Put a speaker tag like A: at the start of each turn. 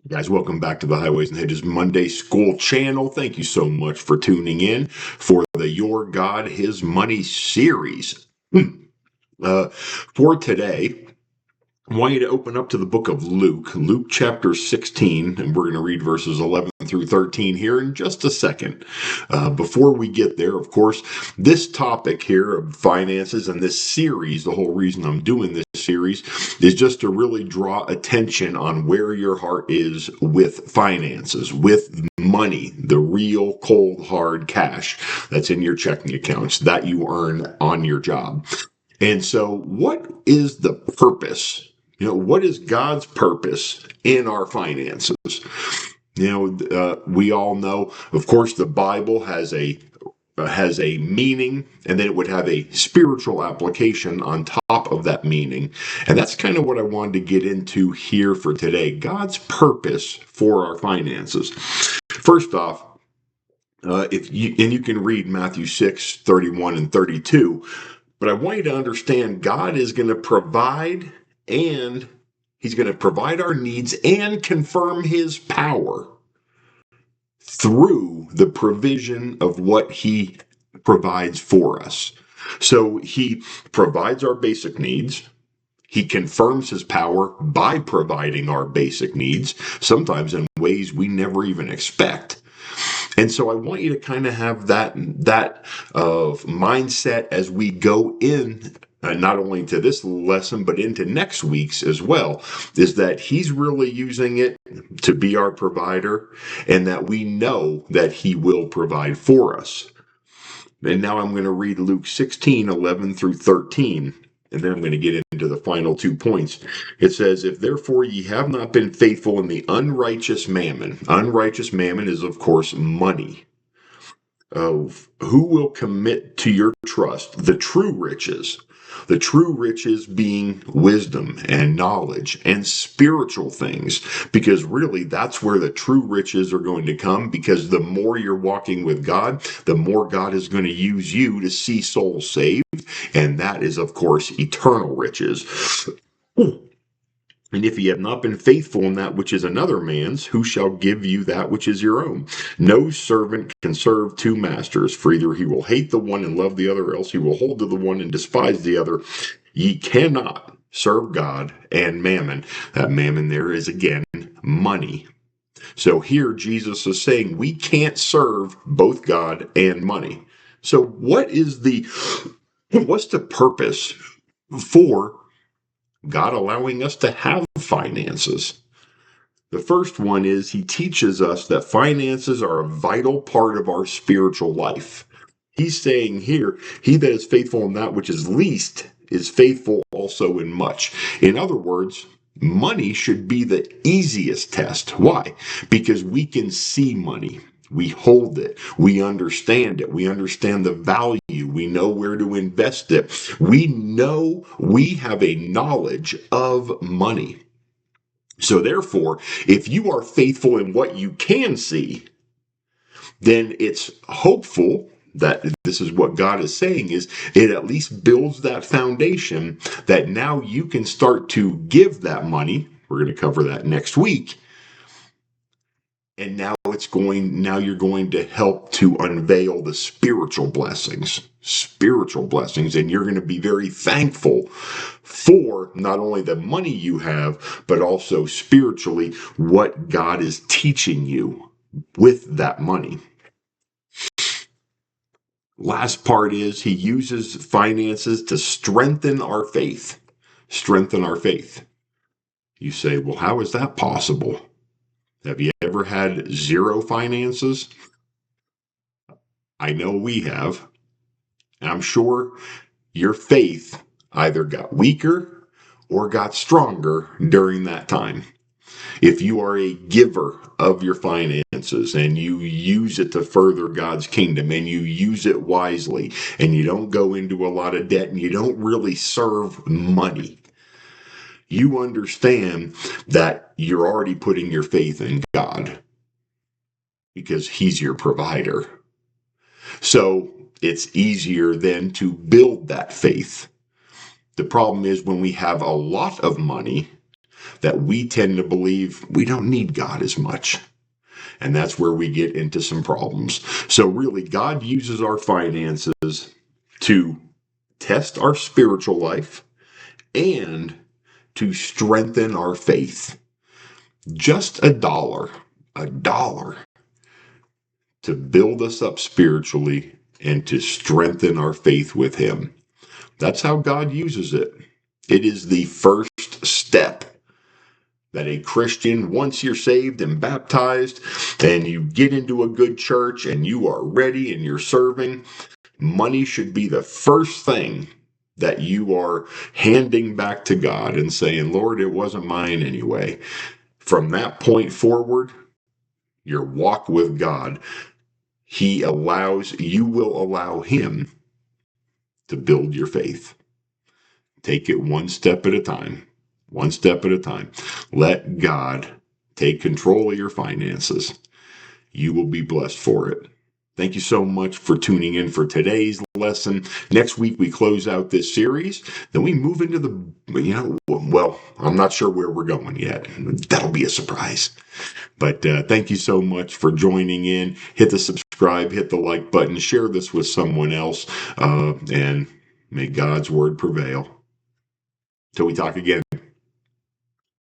A: Guys, welcome back to the Highways and Hedges Monday School channel. Thank you so much for tuning in for the Your God, His Money series. For today, I want you to open up to the book of Luke chapter 16, and we're going to read verses 11 through 13 here in just a second. Before we get there, of course, this topic here of finances and this series, the whole reason I'm doing this series is just to really draw attention on where your heart is with finances, with money, the real cold hard cash that's in your checking accounts that you earn on your job. And so, what is the purpose? What is God's purpose in our finances? We all know, of course, the Bible has a meaning, and then it would have a spiritual application on top of that meaning. And that's kind of what I wanted to get into here for today. God's purpose for our finances. First off, you can read Matthew 6:31 and 32. But I want you to understand God is going to provide, and He's going to provide our needs and confirm His power through the provision of what He provides for us. So He provides our basic needs. He confirms His power by providing our basic needs, sometimes in ways we never even expect. And so I want you to kind of have that mindset as we go in, not only to this lesson, but into next week's as well, is that He's really using it to be our provider, and that we know that He will provide for us. And now I'm going to read Luke 16:11 through 13. And then I'm going to get into the final 2 points. It says, "If therefore ye have not been faithful in the unrighteous mammon," unrighteous mammon is, of course, money, "of who will commit to your trust the true riches?" The true riches being wisdom and knowledge and spiritual things, because really that's where the true riches are going to come, because the more you're walking with God, the more God is going to use you to see souls saved. And that is, of course, eternal riches. "And if ye have not been faithful in that which is another man's, who shall give you that which is your own? No servant can serve two masters, for either he will hate the one and love the other, or else he will hold to the one and despise the other. Ye cannot serve God and mammon." That mammon there is, again, money. So here Jesus is saying we can't serve both God and money. So what's the purpose for God allowing us to have finances? The first one is He teaches us that finances are a vital part of our spiritual life. He's saying here, he that is faithful in that which is least is faithful also in much. In other words, money should be the easiest test. Why? Because we can see money. We hold it. We understand it. We understand the value. We know where to invest it. We know we have a knowledge of money. So therefore, if you are faithful in what you can see, then it's hopeful that this is what God is saying, is it at least builds that foundation that now you can start to give that money. We're going to cover that next week. And now you're going to help to unveil the spiritual blessings, and you're going to be very thankful for not only the money you have, but also spiritually what God is teaching you with that money. Last part is He uses finances to strengthen our faith. Strengthen our faith. You say, well, how is that possible? Have you ever had zero finances? I know we have. And I'm sure your faith either got weaker or got stronger during that time. If you are a giver of your finances and you use it to further God's kingdom and you use it wisely and you don't go into a lot of debt and you don't really serve money, you understand that you're already putting your faith in God because He's your provider. So it's easier then to build that faith. The problem is when we have a lot of money, that we tend to believe we don't need God as much. And that's where we get into some problems. So really, God uses our finances to test our spiritual life and to strengthen our faith. Just a dollar to build us up spiritually and to strengthen our faith with Him. That's how God uses it. It is the first step that a Christian, once you're saved and baptized and you get into a good church and you are ready and you're serving, money should be the first thing that you are handing back to God and saying, Lord, it wasn't mine anyway. From that point forward, your walk with God, you will allow Him to build your faith. Take it one step at a time. One step at a time. Let God take control of your finances. You will be blessed for it. Thank you so much for tuning in for today's lesson. Next week, we close out this series. Then we move into I'm not sure where we're going yet. That'll be a surprise. But thank you so much for joining in. Hit the subscribe, hit the like button, share this with someone else, and may God's word prevail. Till we talk again.